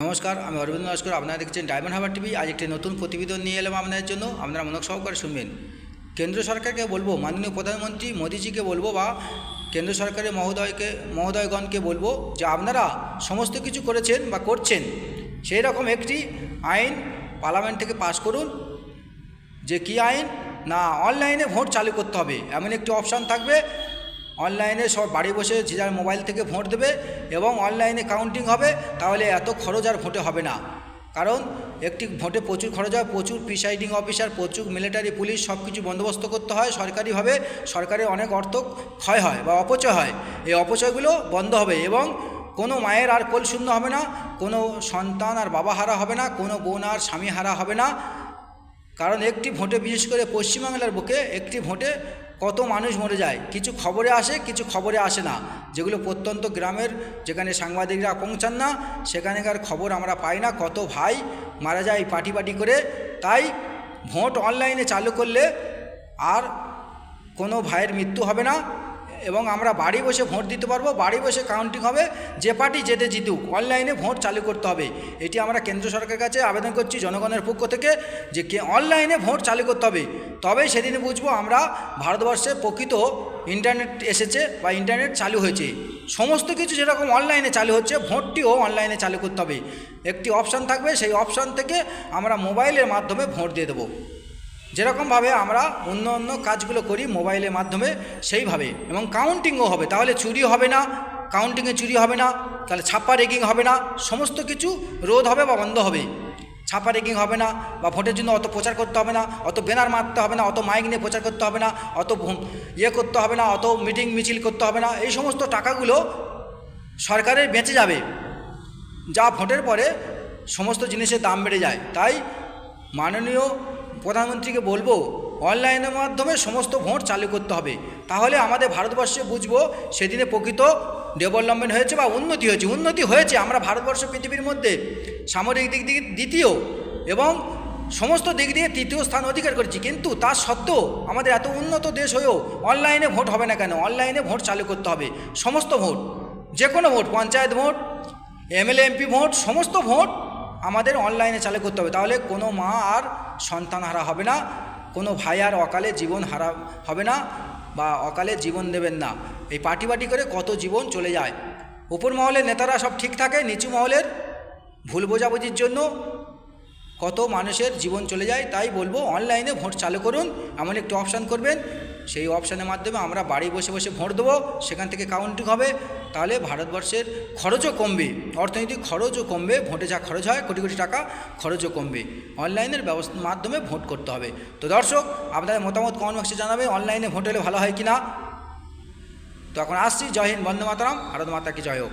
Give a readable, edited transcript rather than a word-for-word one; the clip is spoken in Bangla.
নমস্কার, আমি অরবিন্দ নস্কর। আপনারা দেখছেন ডায়মন্ড হারবার টিভি। আজ একটি নতুন প্রতিবেদন নিয়ে এলাম আপনাদের জন্য। আপনারা মনোযোগ সহকারে শুনবেন। কেন্দ্র সরকারকে বলবো, মাননীয় প্রধানমন্ত্রী মোদিজিকে বলবো বা কেন্দ্র সরকারের মহোদয়গণকে বলবো যে আপনারা সমস্ত কিছু করেছেন বা করছেন, সেই রকম একটি আইন পার্লামেন্ট থেকে পাশ করুন। যে কী আইন? না, অনলাইনে ভোট চালু করতে হবে, এমন একটি অপশান থাকবে। অনলাইনে সব বাড়ি বসে যে যার মোবাইল থেকে ভোট দেবে এবং অনলাইনে কাউন্টিং হবে। তাহলে এত খরচ আর ভোটে হবে না। কারণ একটি ভোটে প্রচুর খরচ হয়, প্রচুর প্রিসাইডিং অফিসার, প্রচুর মিলিটারি, পুলিশ সব কিছু বন্দোবস্ত করতে হয় সরকারিভাবে। সরকারের অনেক অর্থ ক্ষয় হয় বা অপচয় হয়। এই অপচয়গুলো বন্ধ হবে এবং কোনো মায়ের আর কোল শূন্য হবে না, কোনো সন্তান আর বাবা হারা হবে না, কোনো বোন আর স্বামী হারা হবে না। কারণ একটি ভোটে, বিশেষ করে পশ্চিমবাংলার বুকে একটি ভোটে কত মানুষ মরে যায়, কিছু খবরে আসে, কিছু খবরে আসে না। যেগুলো প্রত্যন্ত গ্রামের, যেখানে সাংবাদিকরা পৌঁছান না, সেখানকার খবর আমরা পাই না। কত ভাই মারা যায় পার্টি করে। তাই ভোট অনলাইনে চালু করলে আর কোনো ভাইয়ের মৃত্যু হবে না এবং আমরা বাড়ি বসে ভোট দিতে পারবো, বাড়ি বসে কাউন্টিং হবে। যে পার্টি যেতে জিতুক, অনলাইনে ভোট চালু করতে হবে। এটি আমরা কেন্দ্র সরকারের কাছে আবেদন করছি জনগণের পক্ষ থেকে, যে অনলাইনে ভোট চালু করতে হবে। তবেই সেদিন বুঝবো আমরা ভারতবর্ষে প্রকৃত ইন্টারনেট এসেছে বা ইন্টারনেট চালু হয়েছে। সমস্ত কিছু যেরকম অনলাইনে চালু হচ্ছে, ভোটটিও অনলাইনে চালু করতে হবে। একটি অপশান থাকবে, সেই অপশান থেকে আমরা মোবাইলের মাধ্যমে ভোট দিয়ে দেবো। যেরকমভাবে আমরা অন্য কাজগুলো করি মোবাইলের মাধ্যমে, সেইভাবে। এবং কাউন্টিংও হবে, তাহলে চুরি হবে না, কাউন্টিংয়ে চুরি হবে না, তাহলে ছাপ্পা রেগিং হবে না, সমস্ত কিছু রোধ হবে বা বন্ধ হবে। ছাপ্পা রেগিং হবে না, বা ভোটের জন্য অত প্রচার করতে হবে না, অত ব্যানার মারতে হবে না, অত মাইক নিয়ে প্রচার করতে হবে না, অত করতে হবে না, অত মিটিং মিছিল করতে হবে না। এই সমস্ত টাকাগুলো সরকারের বেঁচে যাবে, যা ভোটের পরে সমস্ত জিনিসের দাম বেড়ে যায়। তাই মাননীয় প্রধানমন্ত্রীকে বলবো অনলাইনের মাধ্যমে সমস্ত ভোট চালু করতে হবে। তাহলে আমাদের ভারতবর্ষে বুঝবো সেদিনে প্রকৃত ডেভেলপমেন্ট হয়েছে বা উন্নতি হয়েছে। আমরা ভারতবর্ষ পৃথিবীর মধ্যে সামরিক দিক দিয়ে দ্বিতীয় এবং সমস্ত দিক দিয়ে তৃতীয় স্থান অধিকার করেছি। কিন্তু তা সত্ত্বেও আমাদের এত উন্নত দেশ হয়েও অনলাইনে ভোট হবে না কেন? অনলাইনে ভোট চালু করতে হবে। সমস্ত ভোট, যে কোনো vote, panchayat vote, MLA MP vote, সমস্ত ভোট আমাদের অনলাইনে চালু করতে হবে। তাহলে কোনো মা আর সন্তান হারা হবে না, কোনো ভাই আর অকালে জীবন হারা হবে না বা অকালে জীবন দেবেন না। এই পার্টি করে কত জীবন চলে যায়। উপর মহলের নেতারা সব ঠিক থাকে, নিচু মহলের ভুল বোঝাবুঝির জন্য কত মানুষের জীবন চলে যায়। তাই বলবো অনলাইনে ভোট চালু করুন, এমন একটি অপশান করবেন। সেই অপশানের মাধ্যমে আমরা বাড়ি বসে বসে ভোট দেবো, সেখান থেকে কাউন্টিং হবে। তাহলে ভারতবর্ষের খরচও কমবে, অর্থনৈতিক খরচও কমবে। ভোটে যা খরচ হয় কোটি কোটি টাকা, খরচও কমবে। অনলাইনের মাধ্যমে ভোট করতে হবে। তো দর্শক, আপনাদের মতামত কমেন্ট বক্সে জানাবে অনলাইনে ভোট হলে ভালো হয় কি না। তো এখন আসছি। জয় হিন্দ, বন্দে মাতরম, ভারত মাতা কি জয় হোক।